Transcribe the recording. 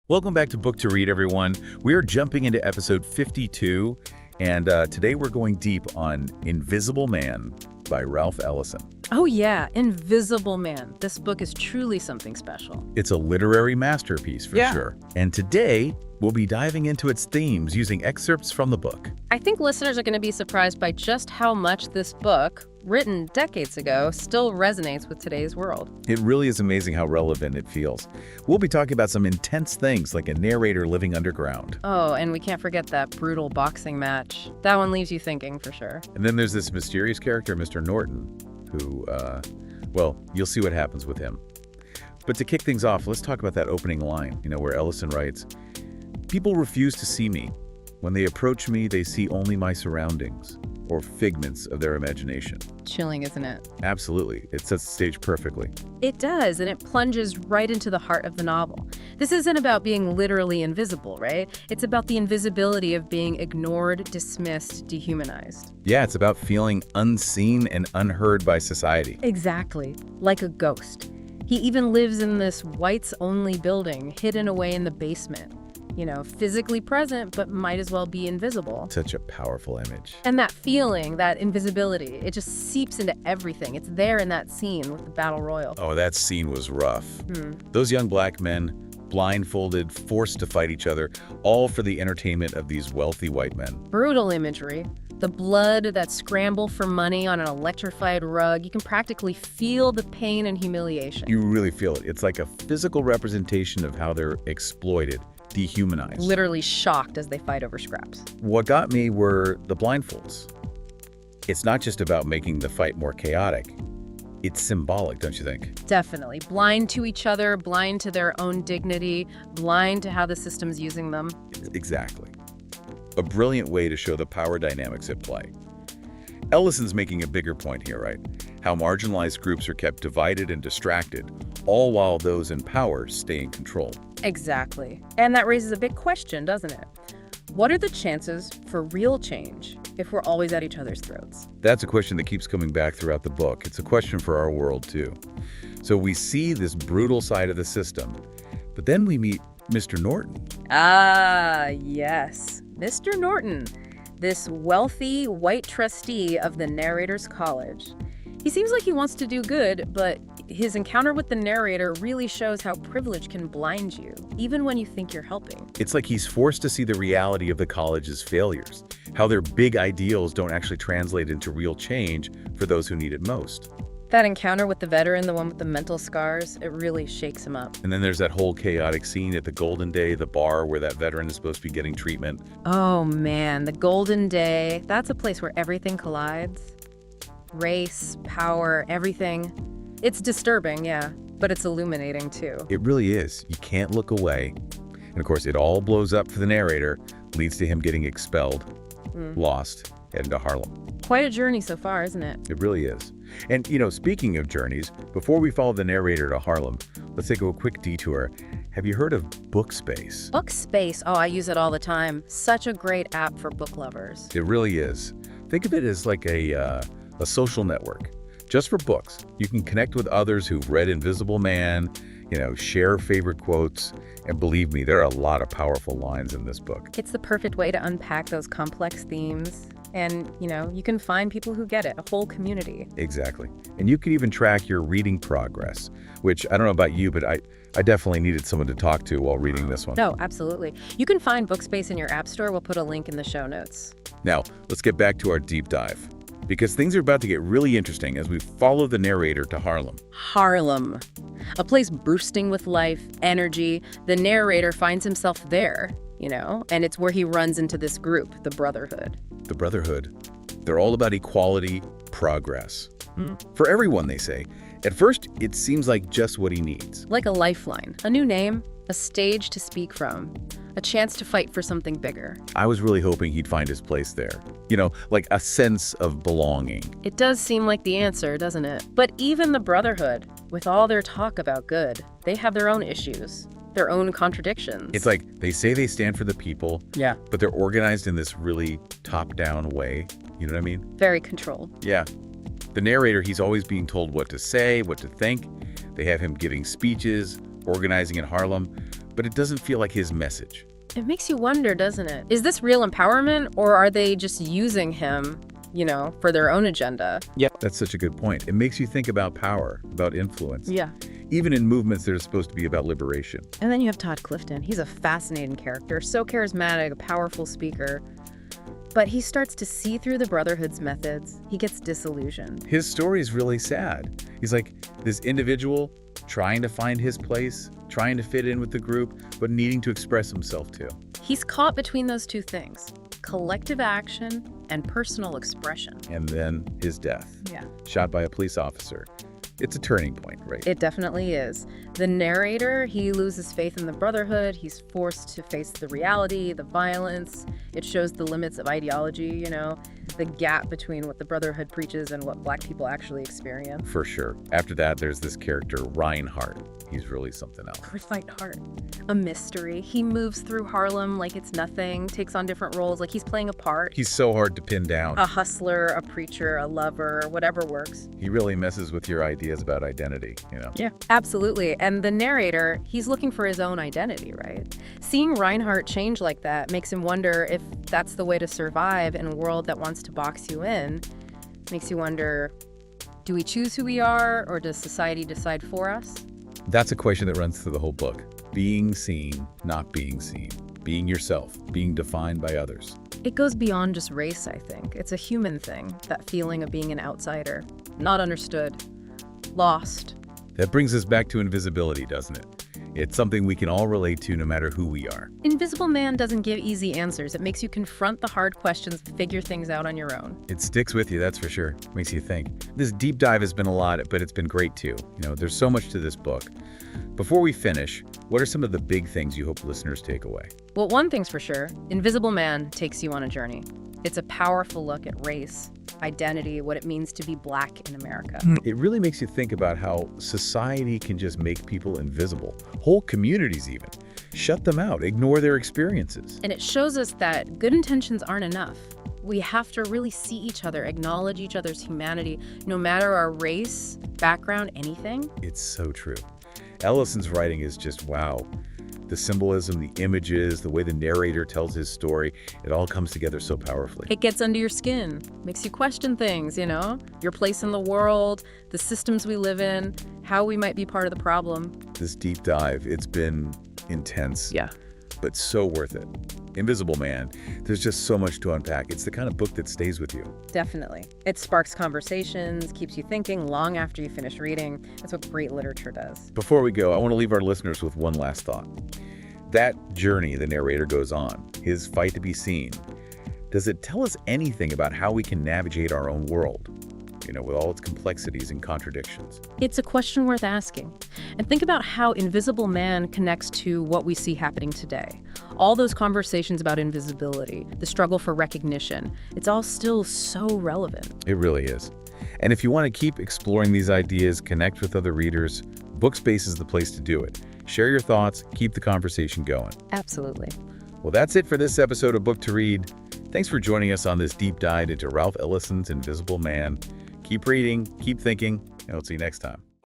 Welcome back to Book to Read, everyone. We are jumping into episode 52, and today we're going deep on Invisible Man by Ralph Ellison. Oh yeah, Invisible Man. This book is truly something special. It's a literary masterpiece for sure. And today, we'll be diving into its themes using excerpts from the book. I think listeners are going to be surprised by just how much this book, written decades ago, still resonates with today's world. It really is amazing how relevant it feels. We'll be talking about some intense things like a narrator living underground. Oh, and we can't forget that brutal boxing match. That one leaves you thinking for sure. And then there's this mysterious character, Mr. Norton, who, well, you'll see what happens with him. But to kick things off, let's talk about that opening line, where Ellison writes, "People refuse to see me. When they approach me, they see only my surroundings, or figments of their imagination." Chilling, isn't it? Absolutely. It sets the stage perfectly. It does, and it plunges right into the heart of the novel. This isn't about being literally invisible, right? It's about the invisibility of being ignored, dismissed, dehumanized. Yeah, it's about feeling unseen and unheard by society. Exactly, like a ghost. He even lives in this whites-only building, hidden away in the basement. Physically present, but might as well be invisible. Such a powerful image. And that feeling, that invisibility, it just seeps into everything. It's there in that scene with the battle royal. Oh, that scene was rough. Those young black men, blindfolded, forced to fight each other, all for the entertainment of these wealthy white men. Brutal imagery. The blood, that scramble for money on an electrified rug, you can practically feel the pain and humiliation. You really feel it. It's like a physical representation of how they're exploited, dehumanized. Literally shocked as they fight over scraps. What got me were the blindfolds. It's not just about making the fight more chaotic. It's symbolic, don't you think? Definitely. Blind to each other, blind to their own dignity, blind to how the system's using them. Exactly. A brilliant way to show the power dynamics at play. Ellison's making a bigger point here, right? How marginalized groups are kept divided and distracted, all while those in power stay in control. Exactly. And that raises a big question, doesn't it? What are the chances for real change if we're always at each other's throats? That's a question that keeps coming back throughout the book. It's a question for our world, too. So we see this brutal side of the system, but then we meet Mr. Norton. Ah, yes. Mr. Norton, this wealthy white trustee of the narrator's college. He seems like he wants to do good, but his encounter with the narrator really shows how privilege can blind you, even when you think you're helping. It's like he's forced to see the reality of the college's failures, how their big ideals don't actually translate into real change for those who need it most. That encounter with the veteran, the one with the mental scars, it really shakes him up. And then there's that whole chaotic scene at the Golden Day, the bar where that veteran is supposed to be getting treatment. Oh man, the Golden Day, that's a place where everything collides. Race, power, everything. It's disturbing, yeah, but it's illuminating too. It really is. You can't look away. And of course, it all blows up for the narrator, leads to him getting expelled, lost, heading to Harlem. Quite a journey so far, isn't it? It really is. And, speaking of journeys, before we follow the narrator to Harlem, let's take a quick detour. Have you heard of Bookspace? Bookspace, oh, I use it all the time. Such a great app for book lovers. It really is. Think of it as like a social network, just for books. You can connect with others who've read Invisible Man, share favorite quotes, and believe me, there are a lot of powerful lines in this book. It's the perfect way to unpack those complex themes. And, you can find people who get it, a whole community. Exactly. And you can even track your reading progress, which I don't know about you, but I definitely needed someone to talk to while reading this one. No, absolutely. You can find Bookspace in your app store. We'll put a link in the show notes. Now, let's get back to our deep dive, because things are about to get really interesting as we follow the narrator to Harlem. Harlem, a place bursting with life, energy. The narrator finds himself there, and it's where he runs into this group, the Brotherhood. The Brotherhood. They're all about equality, progress. For everyone, they say. At first, it seems like just what he needs. Like a lifeline, a new name, a stage to speak from, a chance to fight for something bigger. I was really hoping he'd find his place there. Like a sense of belonging. It does seem like the answer, doesn't it? But even the Brotherhood, with all their talk about good, they have their own issues, their own contradictions. It's like they say they stand for the people, but they're organized in this really top-down way. You know what I mean? Very controlled. Yeah. The narrator, he's always being told what to say, what to think. They have him giving speeches, organizing in Harlem, but it doesn't feel like his message. It makes you wonder, doesn't it? Is this real empowerment, or are they just using him, for their own agenda? Yeah, that's such a good point. It makes you think about power, about influence. Yeah. Even in movements that are supposed to be about liberation. And then you have Todd Clifton. He's a fascinating character, so charismatic, a powerful speaker. But he starts to see through the Brotherhood's methods. He gets disillusioned. His story is really sad. He's like this individual trying to find his place, trying to fit in with the group, but needing to express himself too. He's caught between those two things, collective action and personal expression. And then his death. Yeah. Shot by a police officer. It's a turning point, right? It definitely is. The narrator, he loses faith in the Brotherhood. He's forced to face the reality, the violence. It shows the limits of ideology, the gap between what the Brotherhood preaches and what Black people actually experience. For sure. After that, there's this character, Reinhardt. He's really something else. Reinhardt. A mystery. He moves through Harlem like it's nothing, takes on different roles, like he's playing a part. He's so hard to pin down. A hustler, a preacher, a lover, whatever works. He really messes with your ideas about identity, Yeah, absolutely. And the narrator, he's looking for his own identity, right? Seeing Reinhardt change like that makes him wonder if that's the way to survive in a world that wants to box you in. Makes you wonder, do we choose who we are, or does society decide for us? That's a question that runs through the whole book. Being seen, not being seen. Being yourself, being defined by others. It goes beyond just race, I think. It's a human thing, that feeling of being an outsider, not understood, lost. That brings us back to invisibility, doesn't it? It's something we can all relate to no matter who we are. Invisible Man doesn't give easy answers. It makes you confront the hard questions, figure things out on your own. It sticks with you, that's for sure. Makes you think. This deep dive has been a lot, but it's been great too. There's so much to this book. Before we finish, what are some of the big things you hope listeners take away? Well, one thing's for sure, Invisible Man takes you on a journey. It's a powerful look at race, identity, what it means to be Black in America. It really makes you think about how society can just make people invisible. Whole communities even. Shut them out, ignore their experiences. And it shows us that good intentions aren't enough. We have to really see each other, acknowledge each other's humanity, no matter our race, background, anything. It's so true. Ellison's writing is just wow. The symbolism, the images, the way the narrator tells his story, it all comes together so powerfully. It gets under your skin, makes you question things, your place in the world, the systems we live in, how we might be part of the problem. This deep dive, it's been intense. Yeah. But so worth it. Invisible Man, there's just so much to unpack. It's the kind of book that stays with you. Definitely. It sparks conversations, keeps you thinking long after you finish reading. That's what great literature does. Before we go, I want to leave our listeners with one last thought. That journey the narrator goes on, his fight to be seen, does it tell us anything about how we can navigate our own world? With all its complexities and contradictions. It's a question worth asking. And think about how Invisible Man connects to what we see happening today. All those conversations about invisibility, the struggle for recognition, it's all still so relevant. It really is. And if you want to keep exploring these ideas, connect with other readers, Bookspace is the place to do it. Share your thoughts, keep the conversation going. Absolutely. Well, that's it for this episode of Book to Read. Thanks for joining us on this deep dive into Ralph Ellison's Invisible Man. Keep reading, keep thinking, and we'll see you next time.